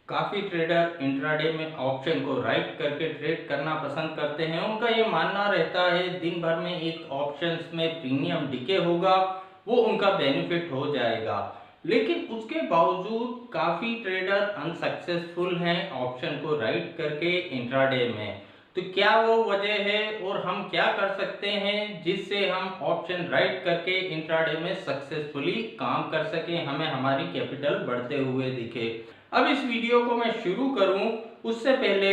काफ़ी trader intraday में option को राइट करके ट्रेड करना पसंद करते हैं। उनका ये मानना रहता है दिन भर में एक ऑप्शंस में प्रीमियम डिके होगा, वो उनका बेनिफिट हो जाएगा। लेकिन उसके बावजूद काफ़ी ट्रेडर अनसक्सेसफुल हैं ऑप्शन को राइट करके इंट्राडे में। तो क्या वो वजह है और हम क्या कर सकते हैं जिससे हम ऑप्शन राइट करके इंट्राडे में सक्सेसफुली काम कर सकें, हमें हमारी कैपिटल बढ़ते हुए दिखे। अब इस वीडियो को मैं शुरू करूं उससे पहले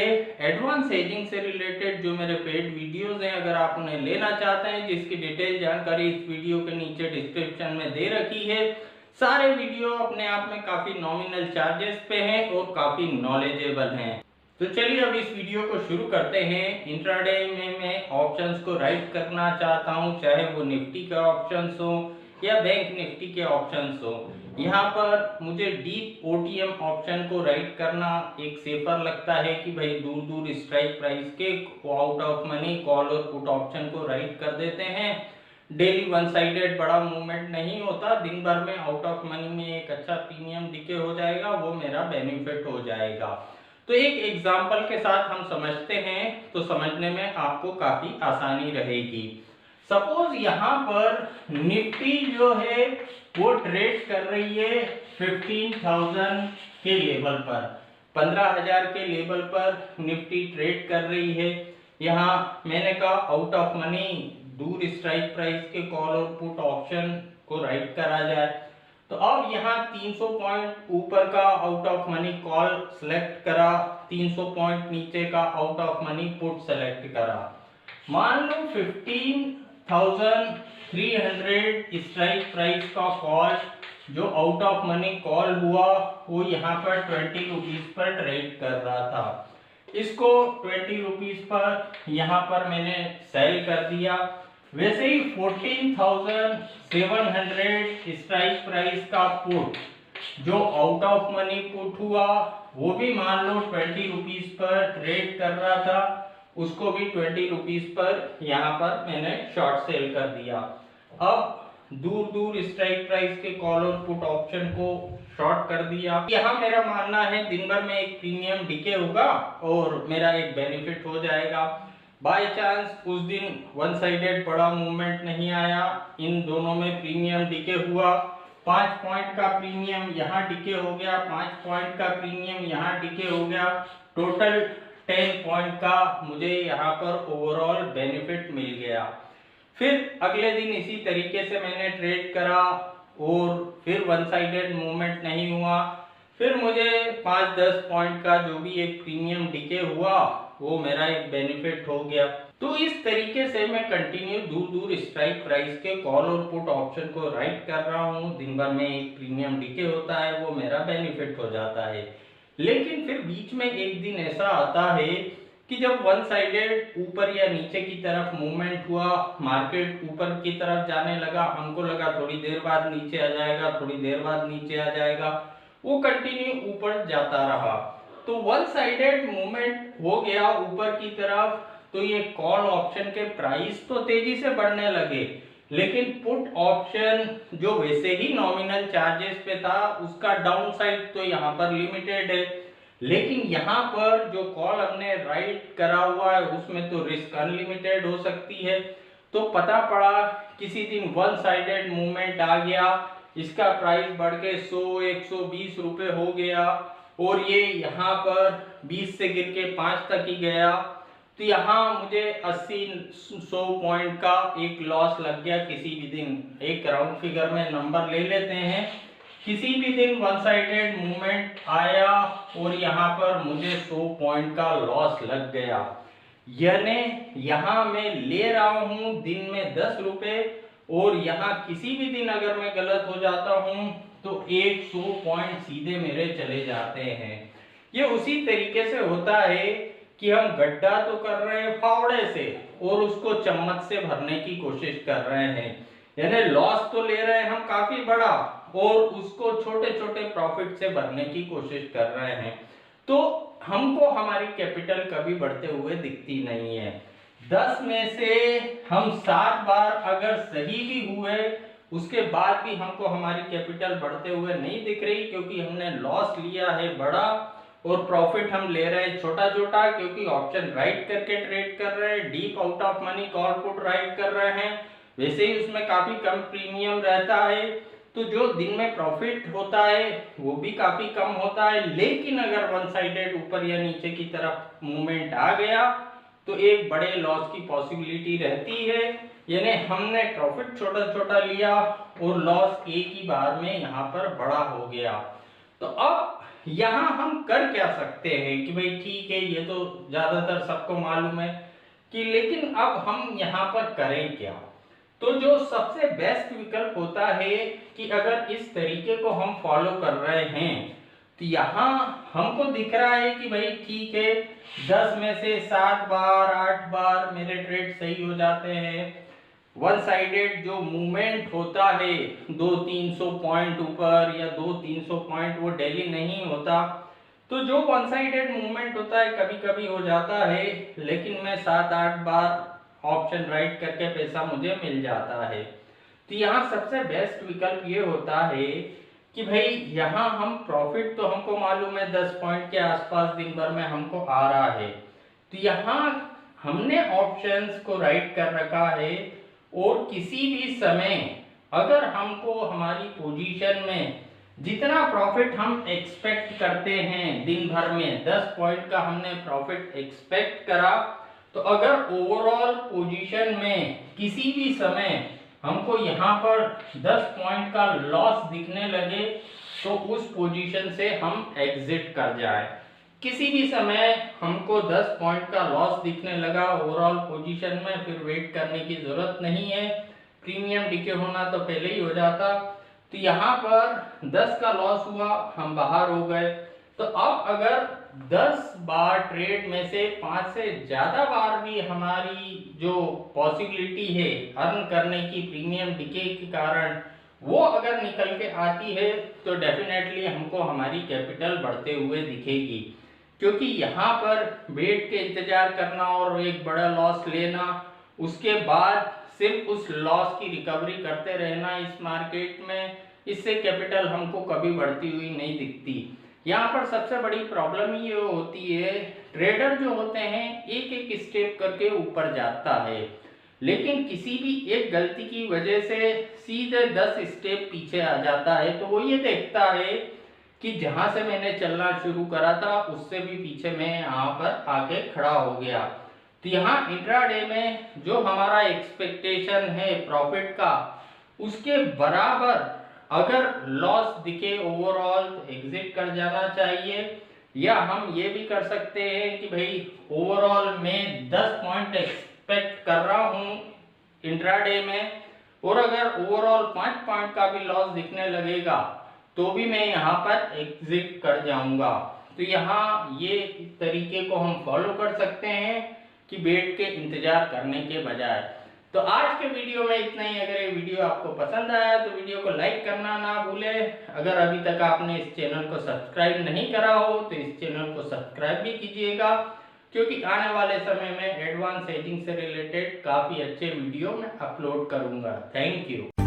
एडवांस हेजिंग से रिलेटेड जो मेरे पेड वीडियोस हैं, अगर आप उन्हें लेना चाहते हैं जिसकी डिटेल जानकारी इस वीडियो के नीचे डिस्क्रिप्शन में दे रखी है। सारे वीडियो अपने आप में काफ़ी नॉमिनल चार्जेस पे हैं और काफ़ी नॉलेजेबल हैं। तो चलिए अब इस वीडियो को शुरू करते हैं। इंट्राडे में मैं ऑप्शंस को राइट करना चाहता हूं, चाहे वो निफ्टी के ऑप्शंस हो या बैंक निफ्टी के ऑप्शंस हो। यहाँ पर मुझे डीप ओटीएम ऑप्शन को राइट करना एक सेफर लगता है कि भाई दूर दूर स्ट्राइक प्राइस के आउट ऑफ मनी कॉल और पुट ऑप्शन को राइट कर देते हैं। डेली वन साइडेड बड़ा मूवमेंट नहीं होता, दिन भर में आउट ऑफ मनी में एक अच्छा प्रीमियम डिके हो जाएगा, वो मेरा बेनिफिट हो जाएगा। तो एक एग्जाम्पल के साथ हम समझते हैं तो समझने में आपको काफी आसानी रहेगी। सपोज यहाँ पर निफ्टी जो है वो ट्रेड कर रही है 15,000 के लेवल पर, 15,000 के लेवल पर निफ्टी ट्रेड कर रही है। यहाँ मैंने कहा आउट ऑफ मनी दूर स्ट्राइक प्राइस के कॉल और पुट ऑप्शन को राइट करा जाए। तो अब यहाँ 300 पॉइंट ऊपर का out of money call select करा, 300 पॉइंट नीचे का out of money put select करा। मान लो 15,300 स्ट्राइक प्राइस का कॉल जो आउट ऑफ मनी कॉल हुआ वो यहाँ पर 20 रुपीज पर ट्रेड कर रहा था। इसको 20 रुपीज पर यहाँ पर मैंने सेल कर दिया। वैसे ही 14,700 स्ट्राइक प्राइस का पुट जो आउट ऑफ मनी पुट हुआ वो भी मान लो 20 रुपीज पर ट्रेड कर रहा था, उसको भी 20 रुपीज पर यहाँ पर मैंने शॉर्ट सेल कर दिया। अब दूर दूर स्ट्राइक प्राइस के कॉल और पुट ऑप्शन को शॉर्ट कर दिया। यहाँ मेरा मानना है दिन भर में एक प्रीमियम डिके होगा और मेरा एक बेनिफिट हो जाएगा। बाय चांस उस दिन वन साइडेड बड़ा मूवमेंट नहीं आया, इन दोनों में प्रीमियम डिके हुआ। 5 पॉइंट का प्रीमियम यहाँ डिके हो गया, 5 पॉइंट का प्रीमियम यहाँ डिके हो गया, टोटल 10 पॉइंट का मुझे यहाँ पर ओवरऑल बेनिफिट मिल गया। फिर अगले दिन इसी तरीके से मैंने ट्रेड करा और फिर वन साइडेड मूवमेंट नहीं हुआ। फिर मुझे 5-10 पॉइंट का जो भी एक प्रीमियम डिके हुआ वो मेरा एक बेनिफिट हो गया। तो इस तरीके से मैं कंटिन्यू दूर दूर स्ट्राइक प्राइस के कॉल और पुट ऑप्शन को राइट कर रहा हूँ। दिन भर में एक प्रीमियम डिके होता है, वो मेरा बेनिफिट हो जाता है। लेकिन फिर बीच में एक दिन ऐसा आता है कि जब वन साइडेड ऊपर या नीचे की तरफ मूवमेंट हुआ, मार्केट ऊपर की तरफ जाने लगा, हमको लगा थोड़ी देर बाद नीचे आ जाएगा, थोड़ी देर बाद नीचे आ जाएगा, वो कंटिन्यू ऊपर जाता रहा। तो वन साइडेड मूवमेंट हो गया ऊपर की तरफ, तो ये कॉल ऑप्शन के प्राइस तो तेजी से बढ़ने लगे, लेकिन पुट ऑप्शन जो वैसे ही नॉमिनल चार्जेस पे था उसका डाउन साइड तो यहाँ पर लिमिटेड है। लेकिन यहाँ पर जो कॉल हमने राइट करा हुआ है उसमें तो रिस्क अनलिमिटेड हो सकती है। तो पता पड़ा किसी दिन वन साइडेड मूवमेंट आ गया, इसका प्राइस बढ़ के 100-120 रुपए हो गया और ये यहाँ पर 20 से गिर के 5 तक ही गया। तो यहाँ मुझे 80-100 पॉइंट का एक लॉस लग गया किसी भी दिन। एक राउंड फिगर में नंबर ले लेते हैं, किसी भी दिन वन साइडेड मूवमेंट आया और यहाँ पर मुझे 100 पॉइंट का लॉस लग गया। यानी यहाँ मैं ले रहा हूँ दिन में 10 रुपए और यहाँ किसी भी दिन अगर मैं गलत हो जाता हूँ तो 100 पॉइंट सीधे मेरे चले जाते हैं। ये उसी तरीके से होता है कि हम गड्ढा तो कर रहे हैं फावड़े से और उसको चम्मच से भरने की कोशिश कर रहे हैं। यानी लॉस तो ले रहे हैं हम काफी बड़ा और उसको छोटे छोटे प्रॉफिट से भरने की कोशिश कर रहे हैं। तो हमको हमारी कैपिटल कभी बढ़ते हुए दिखती नहीं है। 10 में से हम 7 बार अगर सही भी हुए उसके बाद भी हमको हमारी कैपिटल बढ़ते हुए नहीं दिख रही, क्योंकि हमने लॉस लिया है बड़ा और प्रॉफिट हम ले रहे हैं छोटा छोटा, क्योंकि ऑप्शन राइट करके ट्रेड कर रहे हैं, deep out of money call put right कर रहे हैं, वैसे ही उसमें काफी कम प्रीमियम रहता है, तो जो दिन में प्रॉफिट होता है वो भी काफी कम होता है। लेकिन अगर वन साइडेड ऊपर या नीचे की तरफ मूवमेंट आ गया तो एक बड़े लॉस की पॉसिबिलिटी रहती है, यानी हमने प्रॉफिट छोटा छोटा लिया और लॉस एक ही बार में यहाँ पर बड़ा हो गया। तो अब यहाँ हम कर क्या सकते हैं कि भाई ठीक है, ये तो ज्यादातर सबको मालूम है कि, लेकिन अब हम यहाँ पर करें क्या। तो जो सबसे बेस्ट विकल्प होता है कि अगर इस तरीके को हम फॉलो कर रहे हैं तो यहाँ हमको दिख रहा है कि भाई ठीक है, 10 में से 7 बार 8 बार मेरे ट्रेड सही हो जाते हैं। वन साइडेड जो मूवमेंट होता है 200-300 पॉइंट ऊपर या 200-300 पॉइंट, वो डेली नहीं होता। तो जो वन साइडेड मूवमेंट होता है कभी कभी हो जाता है, लेकिन मैं 7-8 बार ऑप्शन राइट करके पैसा मुझे मिल जाता है। तो यहाँ सबसे बेस्ट विकल्प ये होता है कि भाई यहाँ हम प्रॉफिट तो हमको मालूम है 10 पॉइंट के आसपास दिन भर में हमको आ रहा है, तो यहाँ हमने ऑप्शंस को राइट कर रखा है और किसी भी समय अगर हमको हमारी पोजीशन में जितना प्रॉफिट हम एक्सपेक्ट करते हैं दिन भर में 10 पॉइंट का हमने प्रॉफिट एक्सपेक्ट करा, तो अगर ओवरऑल पोजीशन में किसी भी समय हमको यहाँ पर 10 पॉइंट का लॉस दिखने लगे तो उस पोजीशन से हम एग्जिट कर जाए। किसी भी समय हमको 10 पॉइंट का लॉस दिखने लगा ओवरऑल पोजीशन में, फिर वेट करने की जरूरत नहीं है, प्रीमियम डीके होना तो पहले ही हो जाता। तो यहाँ पर 10 का लॉस हुआ, हम बाहर हो गए। तो अब अगर 10 बार ट्रेड में से 5 से ज्यादा बार भी हमारी जो पॉसिबिलिटी है अर्न करने की प्रीमियम डीके के कारण वो अगर निकल के आती है, तो डेफिनेटली हमको हमारी कैपिटल बढ़ते हुए दिखेगी। क्योंकि यहाँ पर वेट के इंतजार करना और एक बड़ा लॉस लेना, उसके बाद सिर्फ उस लॉस की रिकवरी करते रहना इस मार्केट में, इससे कैपिटल हमको कभी बढ़ती हुई नहीं दिखती। यहाँ पर सबसे बड़ी प्रॉब्लम ये होती है, ट्रेडर जो होते हैं एक एक स्टेप करके ऊपर जाता है, लेकिन किसी भी एक गलती की वजह से सीधे 10 स्टेप पीछे आ जाता है। तो वो ये देखता है कि जहां से मैंने चलना शुरू करा था उससे भी पीछे मैं यहाँ पर आके खड़ा हो गया। तो यहाँ इंट्राडे में जो हमारा एक्सपेक्टेशन है प्रॉफिट का, उसके बराबर अगर लॉस दिखे ओवरऑल तो एग्जिट कर जाना चाहिए। या हम ये भी कर सकते हैं कि भाई ओवरऑल मैं 10 पॉइंट एक्सपेक्ट कर रहा हूँ इंट्राडे में, और अगर ओवरऑल 5 पॉइंट का भी लॉस दिखने लगेगा तो भी मैं यहाँ पर एग्जिट कर जाऊंगा। तो यहाँ ये तरीके को हम फॉलो कर सकते हैं कि बैठ के इंतजार करने के बजाय। तो आज के वीडियो में इतना ही। अगर ये वीडियो आपको पसंद आया तो वीडियो को लाइक करना ना भूले। अगर अभी तक आपने इस चैनल को सब्सक्राइब नहीं करा हो तो इस चैनल को सब्सक्राइब भी कीजिएगा, क्योंकि आने वाले समय में एडवांस हेजिंग से रिलेटेड काफी अच्छे वीडियो मैं अपलोड करूंगा। Thank you.